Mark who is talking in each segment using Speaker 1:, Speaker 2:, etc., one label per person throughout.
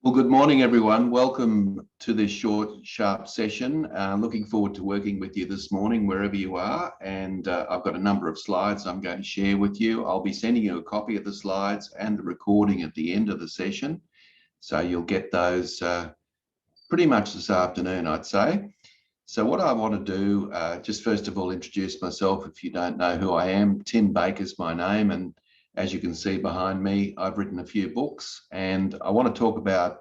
Speaker 1: Well, good morning, everyone. Welcome to this short, sharp session. Looking forward to working with you this morning, wherever you are. And I've got a number of slides I'm going to share with you. I'll be sending you a copy of the slides and the recording at the end of the session. So you'll get those pretty much this afternoon, I'd say. So what I want to do, just first of all, introduce myself. If you don't know who I am, Tim Baker's my name. And as you can see behind me, I've written a few books, and I want to talk about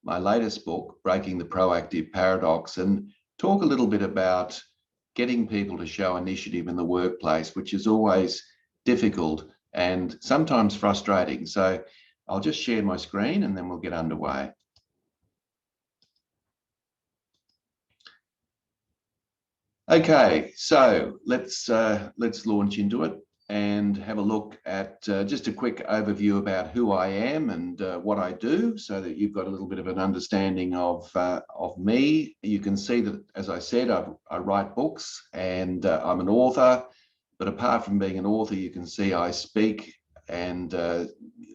Speaker 1: my latest book, Breaking the Proactive Paradox, and talk a little bit about getting people to show initiative in the workplace, which is always difficult and sometimes frustrating. So I'll just share my screen and then we'll get underway. Okay, so let's launch into it and have a look at just a quick overview about who I am and what I do, so that you've got a little bit of an understanding of me. You can see that, as I said, I write books and I'm an author. But apart from being an author, you can see I speak and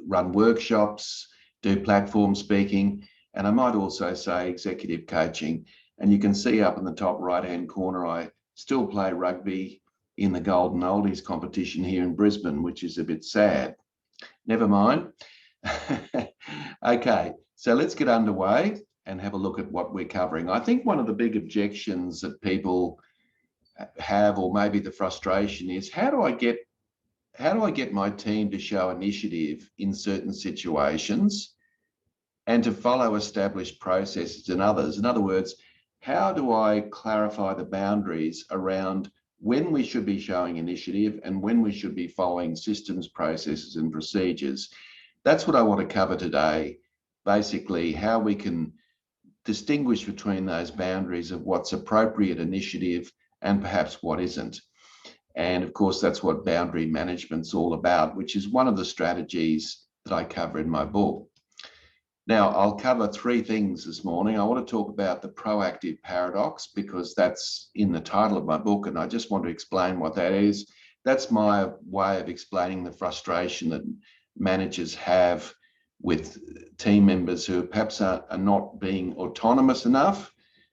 Speaker 1: run workshops, do platform speaking, and I might also say executive coaching. And you can see up in the top right-hand corner, I still play rugby in the Golden Oldies competition here in Brisbane, which is a bit sad. Never mind. Okay, so let's get underway and have a look at what we're covering. I think one of the big objections that people have, or maybe the frustration, is how do I get my team to show initiative in certain situations and to follow established processes in others? In other words, how do I clarify the boundaries around when we should be showing initiative and when we should be following systems, processes, and procedures? That's what I want to cover today. Basically, how we can distinguish between those boundaries of what's appropriate initiative and perhaps what isn't. And of course, that's what boundary management's all about, which is one of the strategies that I cover in my book. Now, I'll cover three things this morning. I want to talk about the proactive paradox, because that's in the title of my book, and I just want to explain what that is. That's my way of explaining the frustration that managers have with team members who perhaps are not being autonomous enough,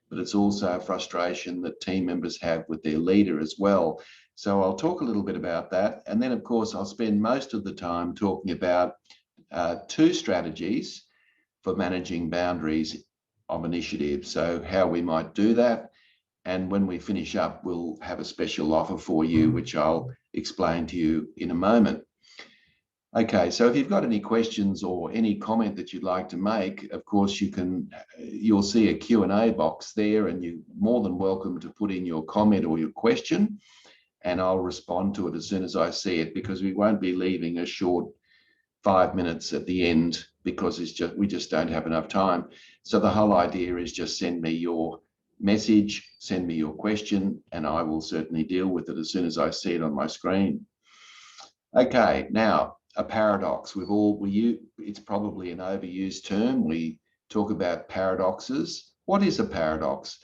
Speaker 1: but it's also a frustration that team members have with their leader as well. So I'll talk a little bit about that. And then, of course, I'll spend most of the time talking about two strategies for managing boundaries of initiative. So how we might do that. And when we finish up, we'll have a special offer for you, which I'll explain to you in a moment. Okay, so if you've got any questions or any comment that you'd like to make, of course, you'll see a Q&A box there, and you're more than welcome to put in your comment or your question, and I'll respond to it as soon as I see it, because we won't be leaving a short 5 minutes at the end, because we just don't have enough time. So the whole idea is just send me your message, send me your question, and I will certainly deal with it as soon as I see it on my screen. Okay, now a paradox. It's probably an overused term. We talk about paradoxes. What is a paradox?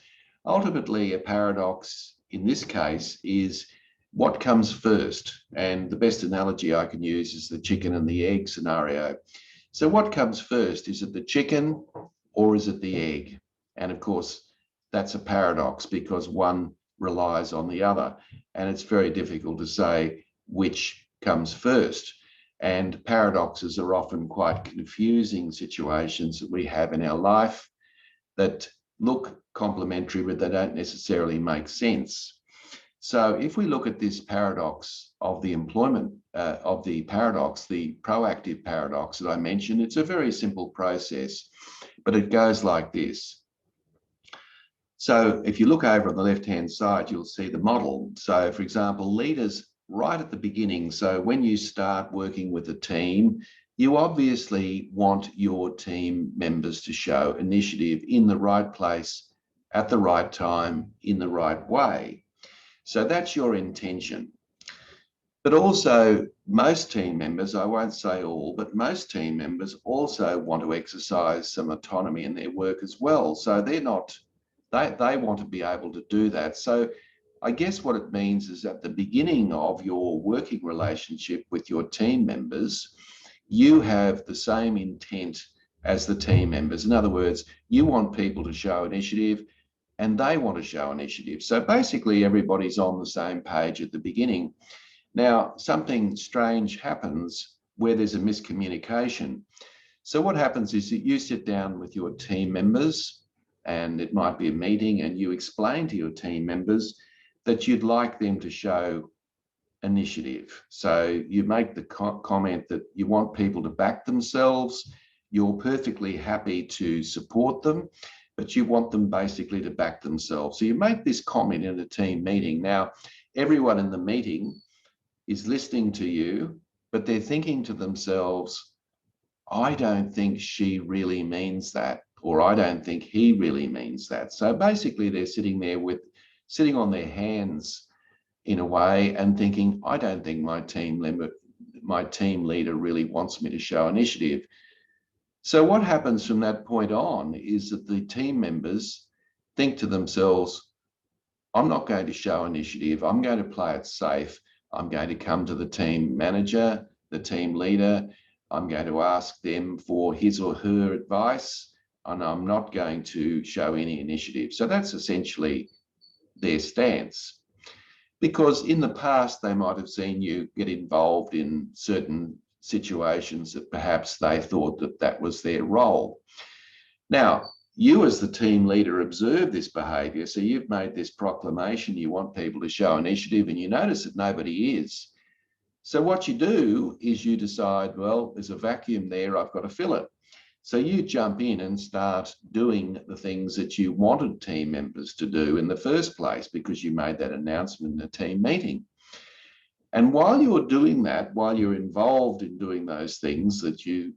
Speaker 1: Ultimately, a paradox in this case is what comes first. And the best analogy I can use is the chicken and the egg scenario. So what comes first? Is it the chicken or is it the egg? And of course, that's a paradox, because one relies on the other. And it's very difficult to say which comes first. And paradoxes are often quite confusing situations that we have in our life that look complementary, but they don't necessarily make sense. So if we look at this paradox of the employment of the paradox, the proactive paradox that I mentioned, it's a very simple process, but it goes like this. So if you look over on the left-hand side, you'll see the model. So for example, leaders right at the beginning. So when you start working with a team, you obviously want your team members to show initiative in the right place, at the right time, in the right way. So that's your intention. But also, most team members, I won't say all, but most team members also want to exercise some autonomy in their work as well. So they want to be able to do that. So I guess what it means is at the beginning of your working relationship with your team members, you have the same intent as the team members. In other words, you want people to show initiative and they want to show initiative. So basically everybody's on the same page at the beginning. Now, something strange happens where there's a miscommunication. So what happens is that you sit down with your team members, and it might be a meeting, and you explain to your team members that you'd like them to show initiative. So you make the comment that you want people to back themselves. You're perfectly happy to support them, but you want them basically to back themselves. So you make this comment in a team meeting. Now, everyone in the meeting is listening to you, but they're thinking to themselves, I don't think she really means that, or I don't think he really means that. So basically they're sitting there sitting on their hands in a way and thinking, I don't think my team leader really wants me to show initiative. So what happens from that point on is that the team members think to themselves, I'm not going to show initiative. I'm going to play it safe. I'm going to come to the team manager, the team leader. I'm going to ask them for his or her advice, and I'm not going to show any initiative. So that's essentially their stance. Because in the past, they might have seen you get involved in certain situations that perhaps they thought that that was their role. Now, you as the team leader observe this behaviour, so you've made this proclamation, you want people to show initiative, and you notice that nobody is. So what you do is you decide, well, there's a vacuum there, I've got to fill it. So you jump in and start doing the things that you wanted team members to do in the first place because you made that announcement in a team meeting. And while you're doing that, while you're involved in doing those things that you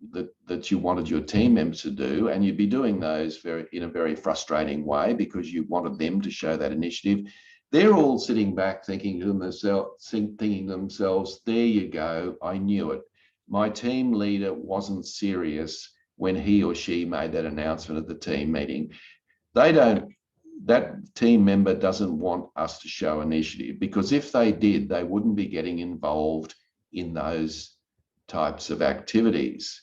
Speaker 1: wanted your team members to do, and you'd be doing those in a very frustrating way because you wanted them to show that initiative, they're all sitting back thinking to themselves, there you go, I knew it. My team leader wasn't serious when he or she made that announcement at the team meeting. That team member doesn't want us to show initiative, because if they did, they wouldn't be getting involved in those types of activities.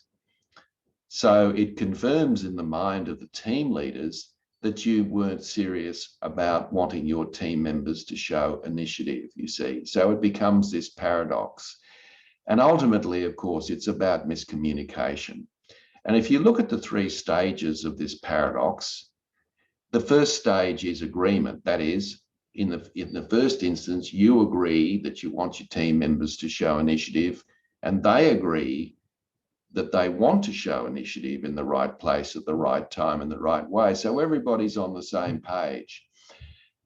Speaker 1: So it confirms in the mind of the team leaders that you weren't serious about wanting your team members to show initiative, you see. So it becomes this paradox. And ultimately, of course, it's about miscommunication. And if you look at the three stages of this paradox, the first stage is agreement. That is, in the first instance, you agree that you want your team members to show initiative, and they agree that they want to show initiative in the right place at the right time in the right way. So everybody's on the same page.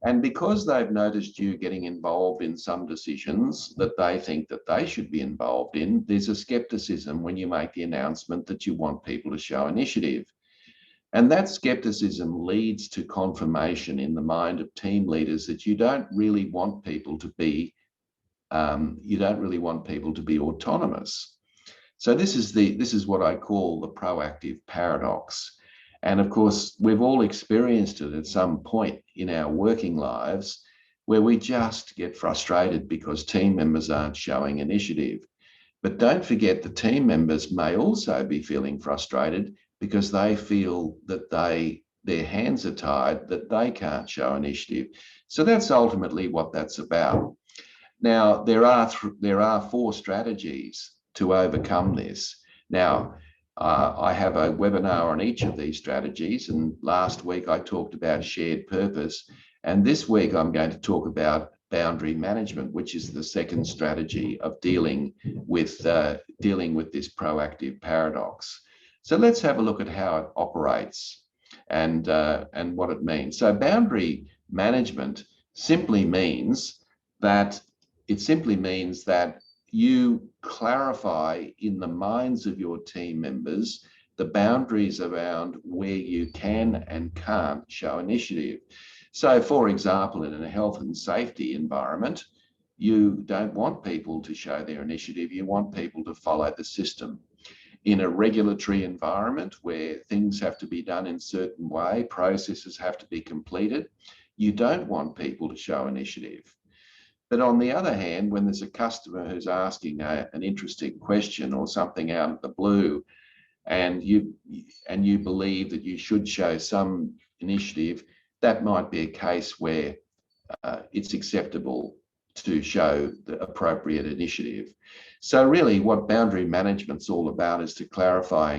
Speaker 1: And because they've noticed you getting involved in some decisions that they think that they should be involved in, there's a skepticism when you make the announcement that you want people to show initiative. And that skepticism leads to confirmation in the mind of team leaders that you don't really want people to be autonomous. So this is what I call the proactive paradox. And of course, we've all experienced it at some point in our working lives where we just get frustrated because team members aren't showing initiative. But don't forget, the team members may also be feeling frustrated because they feel that their hands are tied, that they can't show initiative. So that's ultimately what that's about. Now, there are four strategies to overcome this. Now, I have a webinar on each of these strategies, and last week I talked about shared purpose, and this week I'm going to talk about boundary management, which is the second strategy of dealing with this proactive paradox. So let's have a look at how it operates and what it means. So boundary management simply means that you clarify in the minds of your team members the boundaries around where you can and can't show initiative. So, for example, in a health and safety environment, you don't want people to show their initiative. You want people to follow the system. In a regulatory environment where things have to be done in a certain way, processes have to be completed, you don't want people to show initiative. But on the other hand, when there's a customer who's asking an interesting question or something out of the blue, and you believe that you should show some initiative, that might be a case where it's acceptable to show the appropriate initiative. So really what boundary management's all about is to clarify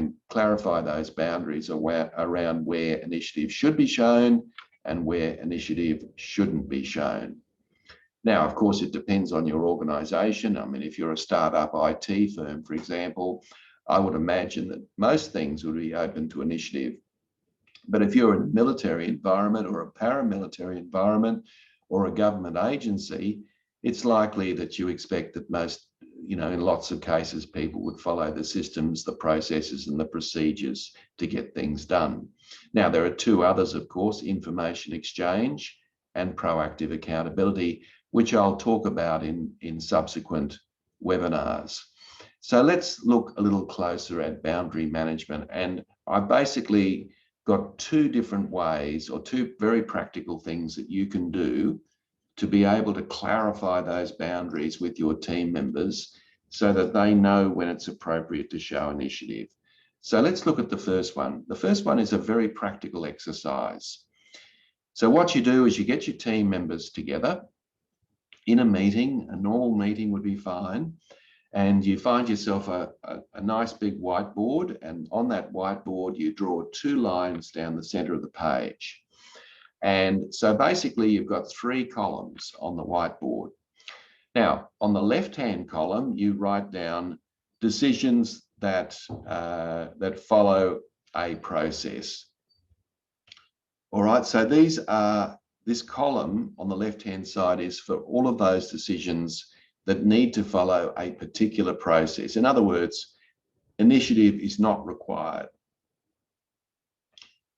Speaker 1: those boundaries around where initiative should be shown and where initiative shouldn't be shown. Now, of course, it depends on your organisation. I mean, if you're a startup IT firm, for example, I would imagine that most things would be open to initiative. But if you're in a military environment or a paramilitary environment or a government agency, it's likely that you expect that most, in lots of cases, people would follow the systems, the processes, and the procedures to get things done. Now, there are two others, of course, information exchange and proactive accountability, which I'll talk about in subsequent webinars. So let's look a little closer at boundary management. And I basically got two different ways, or two very practical things that you can do to be able to clarify those boundaries with your team members so that they know when it's appropriate to show initiative. So let's look at the first one. The first one is a very practical exercise. So what you do is you get your team members together in a meeting. A normal meeting would be fine. And you find yourself a nice big whiteboard, and on that whiteboard you draw two lines down the center of the page. And so basically you've got three columns on the whiteboard. Now, on the left-hand column, you write down decisions that follow a process. All right, so this column on the left-hand side is for all of those decisions that need to follow a particular process. In other words, initiative is not required.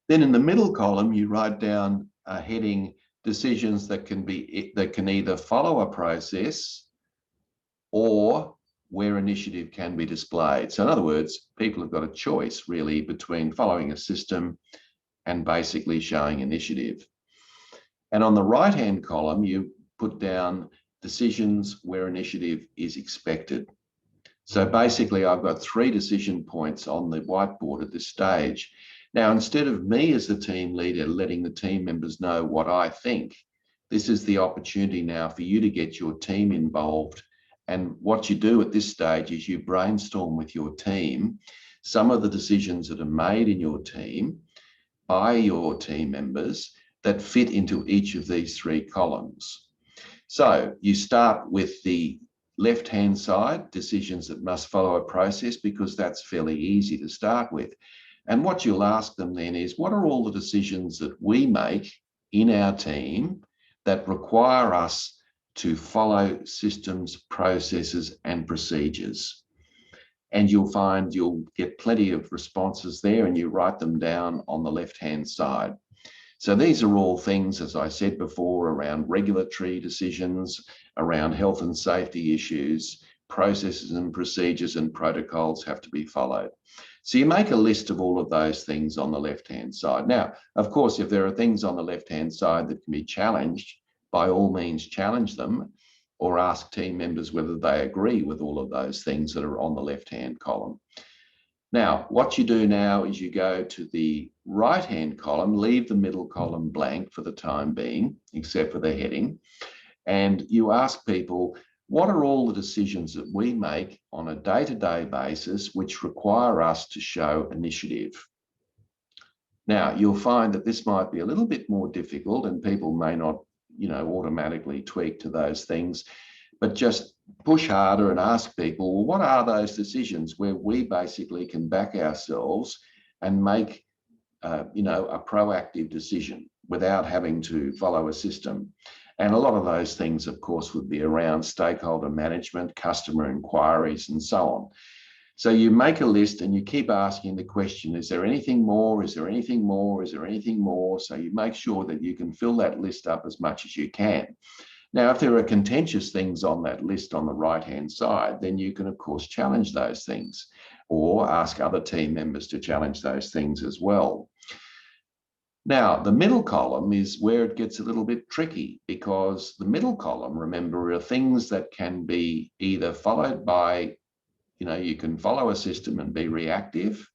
Speaker 1: Then in the middle column, you write down a heading, decisions that can either follow a process or where initiative can be displayed. So in other words, people have got a choice really between following a system and basically showing initiative. And on the right-hand column, you put down decisions where initiative is expected. So basically, I've got three decision points on the whiteboard at this stage. Now, instead of me as the team leader letting the team members know what I think, this is the opportunity now for you to get your team involved. And what you do at this stage is you brainstorm with your team some of the decisions that are made in your team by your team members that fit into each of these three columns. So you start with the left-hand side, decisions that must follow a process, because that's fairly easy to start with. And what you'll ask them then is, what are all the decisions that we make in our team that require us to follow systems, processes, and procedures? And you'll find you'll get plenty of responses there, and you write them down on the left-hand side. So these are all things, as I said before, around regulatory decisions, around health and safety issues, processes and procedures and protocols have to be followed. So you make a list of all of those things on the left-hand side. Now, of course, if there are things on the left-hand side that can be challenged, by all means challenge them, or ask team members whether they agree with all of those things that are on the left-hand column. Now, what you do now is you go to the right-hand column, leave the middle column blank for the time being, except for the heading, and you ask people, what are all the decisions that we make on a day-to-day basis which require us to show initiative? Now, you'll find that this might be a little bit more difficult, and people may not, automatically tweak to those things, but just push harder and ask people, well, what are those decisions where we basically can back ourselves and make, a proactive decision without having to follow a system? And a lot of those things, of course, would be around stakeholder management, customer inquiries, and so on. So you make a list and you keep asking the question, is there anything more? Is there anything more? Is there anything more? So you make sure that you can fill that list up as much as you can. Now, if there are contentious things on that list on the right-hand side, then you can, of course, challenge those things or ask other team members to challenge those things as well. Now, the middle column is where it gets a little bit tricky, because the middle column, remember, are things that can be either followed by, you can follow a system and be reactive,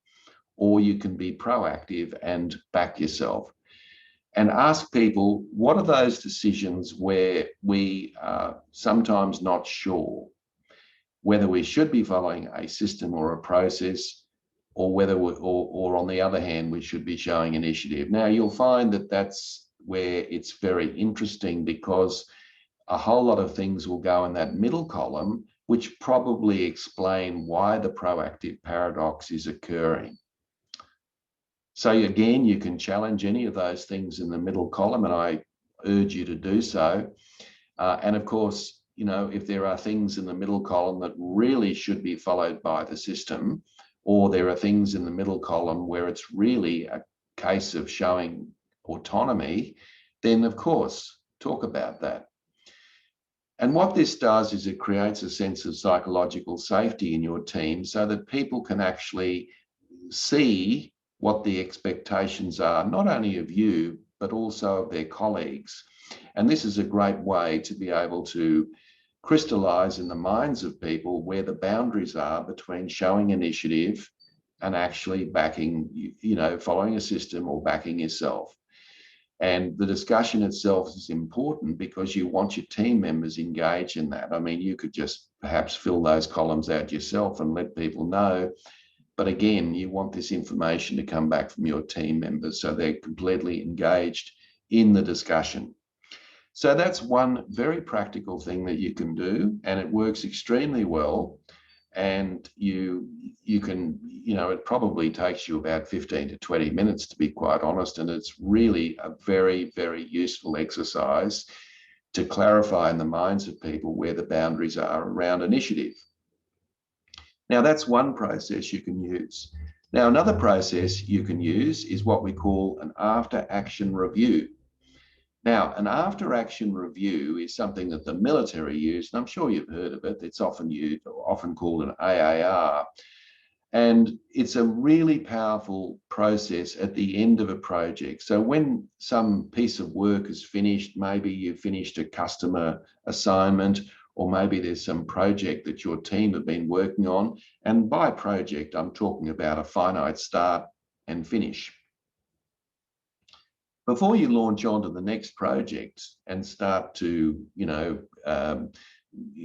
Speaker 1: or you can be proactive and back yourself. And ask people, what are those decisions where we are sometimes not sure whether we should be following a system or a process, or whether or on the other hand, we should be showing initiative. Now, you'll find that that's where it's very interesting, because a whole lot of things will go in that middle column, which probably explain why the proactive paradox is occurring. So again, you can challenge any of those things in the middle column, and I urge you to do so. And of course, you know, if there are things in the middle column that really should be followed by the system, or there are things in the middle column where it's really a case of showing autonomy, then of course, talk about that. And what this does is it creates a sense of psychological safety in your team, so that people can actually see what the expectations are, not only of you, but also of their colleagues. And this is a great way to be able to crystallize in the minds of people where the boundaries are between showing initiative and actually backing, you know, following a system or backing yourself. And the discussion itself is important because you want your team members engaged in that. I mean, you could just perhaps fill those columns out yourself and let people know. But again, you want this information to come back from your team members so they're completely engaged in the discussion. So that's one very practical thing that you can do, and it works extremely well. And you can, you know, it probably takes you about 15 to 20 minutes, to be quite honest, and it's really a very, very useful exercise to clarify in the minds of people where the boundaries are around initiative. Now, that's one process you can use. Now, another process you can use is what we call an after-action review. Now, an after-action review is something that the military use, and I'm sure you've heard of it. It's often used, or often called an AAR. And it's a really powerful process at the end of a project. So when some piece of work is finished, maybe you've finished a customer assignment, or maybe there's some project that your team have been working on. And by project, I'm talking about a finite start and finish. Before you launch onto the next project and start to, you know,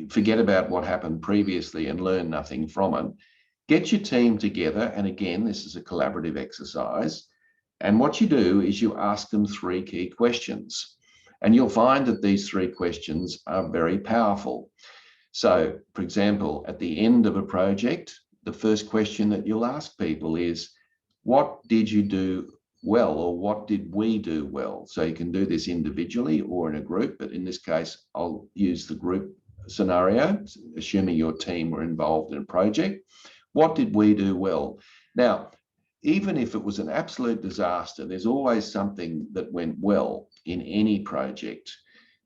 Speaker 1: forget about what happened previously and learn nothing from it, get your team together. And again, this is a collaborative exercise. And what you do is you ask them 3 key questions. And you'll find that these 3 questions are very powerful. So, for example, at the end of a project, the first question that you'll ask people is, what did you do well, or what did we do well? So you can do this individually or in a group, but in this case, I'll use the group scenario, assuming your team were involved in a project. What did we do well? Now, even if it was an absolute disaster, there's always something that went well in any project.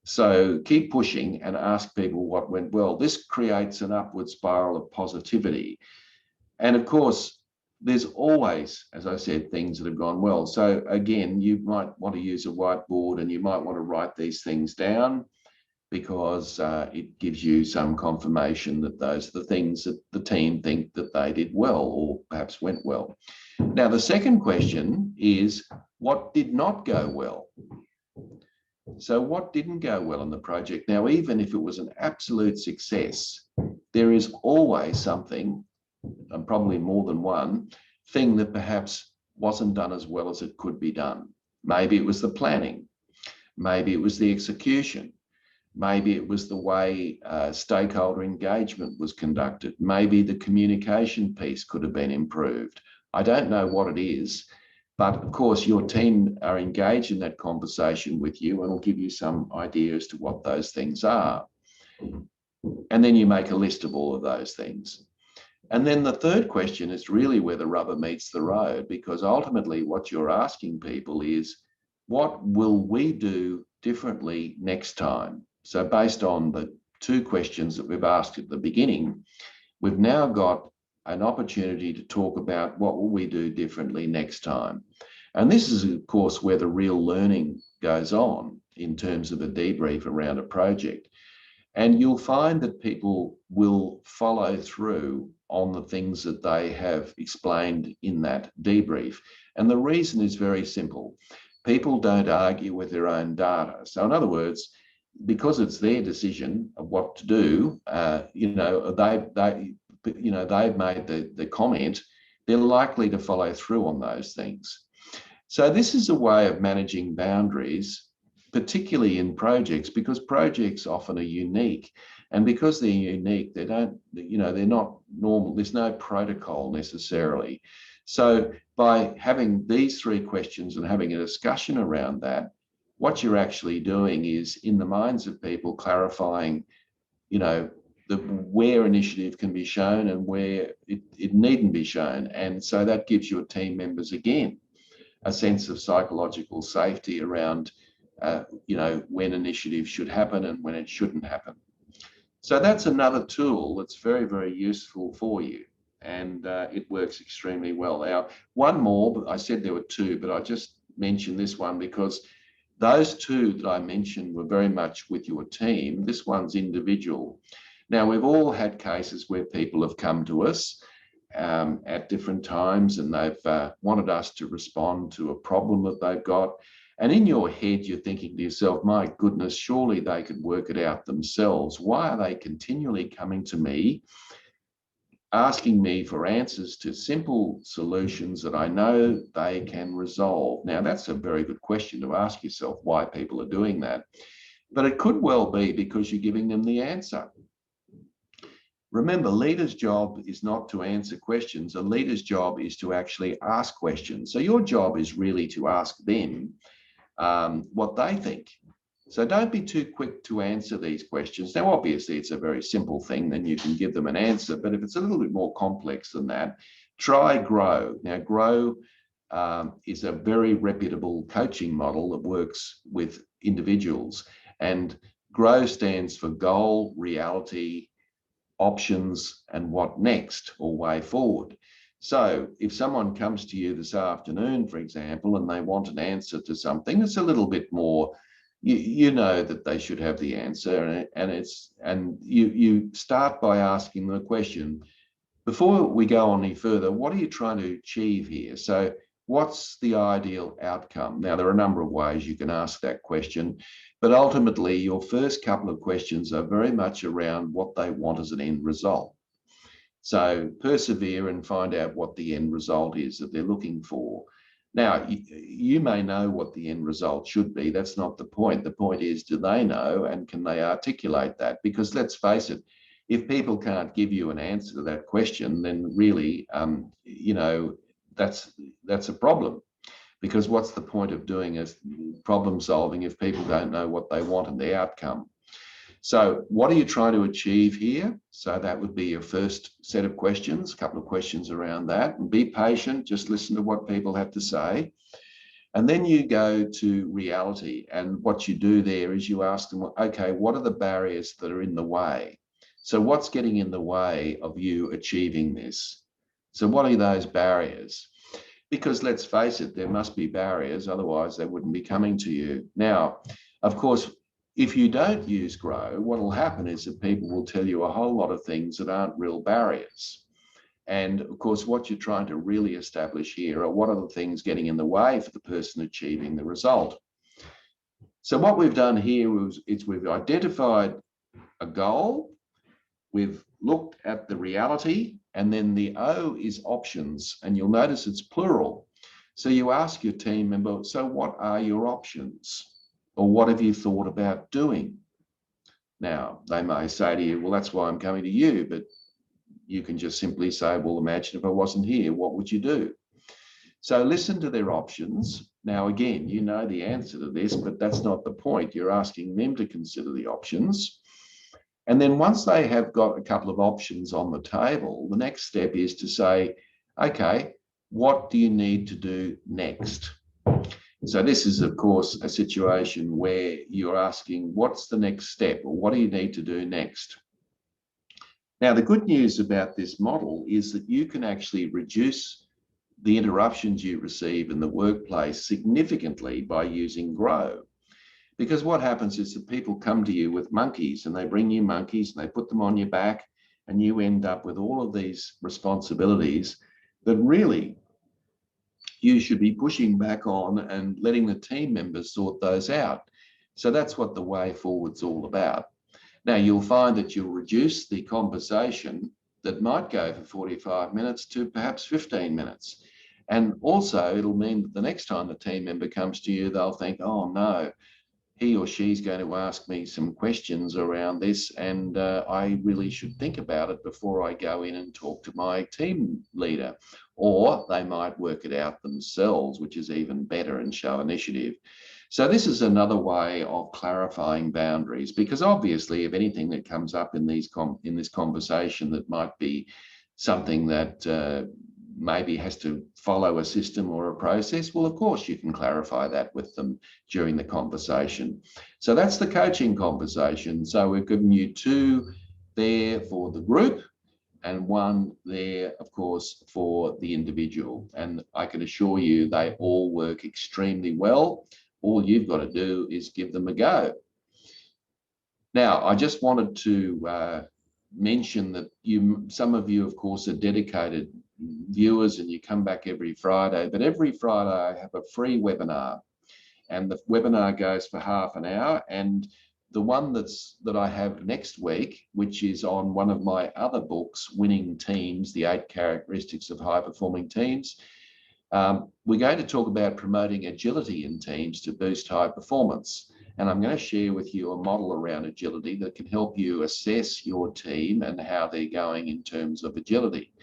Speaker 1: So keep pushing and ask people what went well. This creates an upward spiral of positivity. And of course, there's always, as I said, things that have gone well. So again, you might want to use a whiteboard, and you might want to write these things down, because it gives you some confirmation that those are the things that the team think that they did well, or perhaps went well. Now, the second question is, what did not go well? So what didn't go well in the project? Now, even if it was an absolute success, there is always something, and probably more than one thing, that perhaps wasn't done as well as it could be done. Maybe it was the planning. Maybe it was the execution. Maybe it was the way stakeholder engagement was conducted. Maybe the communication piece could have been improved. I don't know what it is, but of course your team are engaged in that conversation with you, and will give you some idea as to what those things are. And then you make a list of all of those things. And then the third question is really where the rubber meets the road, because ultimately what you're asking people is, what will we do differently next time? So based on the 2 questions that we've asked at the beginning, we've now got an opportunity to talk about what will we do differently next time. And this is, of course, where the real learning goes on in terms of a debrief around a project. And you'll find that people will follow through on the things that they have explained in that debrief. And the reason is very simple. People don't argue with their own data. So in other words, because it's their decision of what to do, they've made the comment, they're likely to follow through on those things. So this is a way of managing boundaries, particularly in projects, because projects often are unique. And because they're unique, they're not normal. There's no protocol necessarily. So by having these three questions and having a discussion around that, what you're actually doing is, in the minds of people, clarifying, where initiative can be shown and where it needn't be shown. And so that gives your team members, again, a sense of psychological safety around, when initiative should happen and when it shouldn't happen. So that's another tool that's very, very useful for you. And it works extremely well. Now, one more, I said there were two, but I just mentioned this one because those two that I mentioned were very much with your team. This one's individual. Now, we've all had cases where people have come to us at different times, and they've wanted us to respond to a problem that they've got. And in your head, you're thinking to yourself, my goodness, surely they could work it out themselves. Why are they continually coming to me, asking me for answers to simple solutions that I know they can resolve? Now, that's a very good question to ask yourself, why people are doing that. But it could well be because you're giving them the answer. Remember, leader's job is not to answer questions. A leader's job is to actually ask questions. So your job is really to ask them what they think. So don't be too quick to answer these questions. Now, obviously, it's a very simple thing, then you can give them an answer. But if it's a little bit more complex than that, try GROW. Now, GROW is a very reputable coaching model that works with individuals. And GROW stands for goal, reality, options, and what next, or way forward. So if someone comes to you this afternoon, for example, and they want an answer to something, it's a little bit more, you know that they should have the answer, and you start by asking them a question. Before we go on any further, what are you trying to achieve here? So what's the ideal outcome? Now, there are a number of ways you can ask that question, but ultimately your first couple of questions are very much around what they want as an end result. So persevere and find out what the end result is that they're looking for. Now, you may know what the end result should be. That's not the point. The point is, do they know, and can they articulate that? Because let's face it, if people can't give you an answer to that question, then really, that's a problem. Because what's the point of doing a problem solving if people don't know what they want and the outcome? So what are you trying to achieve here? So that would be your first set of questions, a couple of questions around that. And be patient, just listen to what people have to say. And then you go to reality. And what you do there is you ask them, okay, what are the barriers that are in the way? So what's getting in the way of you achieving this? So what are those barriers? Because let's face it, there must be barriers, otherwise they wouldn't be coming to you. Now, of course, if you don't use GROW, what will happen is that people will tell you a whole lot of things that aren't real barriers. And of course, what you're trying to really establish here are what are the things getting in the way for the person achieving the result. So what we've done here is we've identified a goal, we've looked at the reality, and then the O is options, and you'll notice it's plural. So you ask your team member, so what are your options? Or what have you thought about doing? Now, they may say to you, well, that's why I'm coming to you, but you can just simply say, well, imagine if I wasn't here, what would you do? So listen to their options. Now, again, you know the answer to this, but that's not the point. You're asking them to consider the options. And then once they have got a couple of options on the table, the next step is to say, okay, what do you need to do next? So this is, of course, a situation where you're asking, what's the next step, or what do you need to do next? Now, the good news about this model is that you can actually reduce the interruptions you receive in the workplace significantly by using GROW. Because what happens is that people come to you with monkeys, and they bring you monkeys and they put them on your back, and you end up with all of these responsibilities that really you should be pushing back on and letting the team members sort those out. So that's what the way forward's all about. Now, you'll find that you'll reduce the conversation that might go for 45 minutes to perhaps 15 minutes. And also, it'll mean that the next time the team member comes to you, they'll think, oh no, he or she's going to ask me some questions around this, and I really should think about it before I go in and talk to my team leader. Or they might work it out themselves, which is even better, and show initiative. So this is another way of clarifying boundaries, because obviously if anything that comes up in this conversation that might be something that maybe has to follow a system or a process, well, of course you can clarify that with them during the conversation. So that's the coaching conversation. So we've given you 2 there for the group and 1 there, of course, for the individual. And I can assure you they all work extremely well. All you've got to do is give them a go. Now, I just wanted to mention that some of you, of course, are dedicated viewers and you come back every Friday, but every Friday I have a free webinar, and the webinar goes for half an hour. And the one that I have next week, which is on one of my other books, Winning Teams, the 8 Characteristics of High-Performing Teams, we're going to talk about promoting agility in teams to boost high performance. And I'm going to share with you a model around agility that can help you assess your team and how they're going in terms of agility.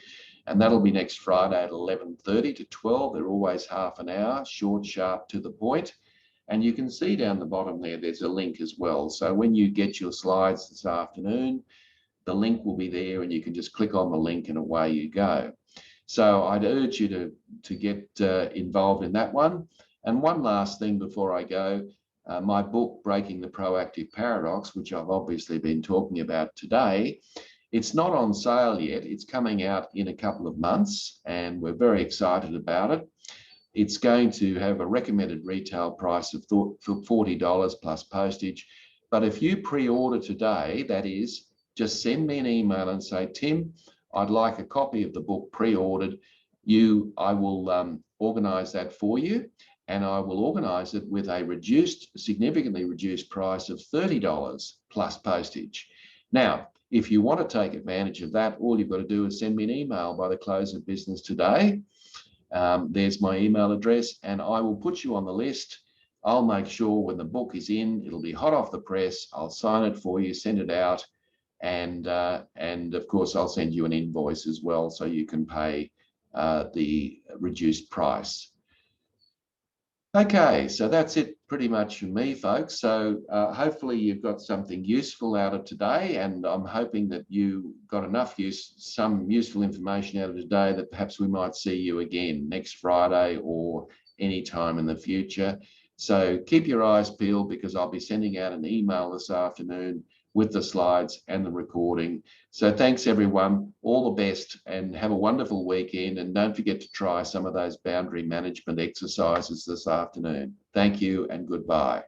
Speaker 1: And that'll be next Friday at 11:30 to 12. They're always half an hour, short, sharp, to the point. And you can see down the bottom there's a link as well. So when you get your slides this afternoon, the link will be there and you can just click on the link and away you go. So I'd urge you to get involved in that one. And one last thing before I go, my book, Breaking the Proactive Paradox, which I've obviously been talking about today, it's not on sale yet. It's coming out in a couple of months and we're very excited about it. It's going to have a recommended retail price of $40 plus postage. But if you pre-order today, that is, just send me an email and say, Tim, I'd like a copy of the book pre-ordered. I will organise that for you, and I will organise it with a significantly reduced price of $30 plus postage. Now, if you want to take advantage of that, all you've got to do is send me an email by the close of business today. There's my email address, and I will put you on the list. I'll make sure when the book is in, it'll be hot off the press. I'll sign it for you, send it out. And of course, I'll send you an invoice as well, so you can pay the reduced price. Okay, so that's it pretty much from me, folks. So hopefully you've got something useful out of today, and I'm hoping that you got some useful information out of today that perhaps we might see you again next Friday or any time in the future. So keep your eyes peeled, because I'll be sending out an email this afternoon with the slides and the recording. So thanks everyone, all the best, and have a wonderful weekend. And don't forget to try some of those boundary management exercises this afternoon. Thank you and goodbye.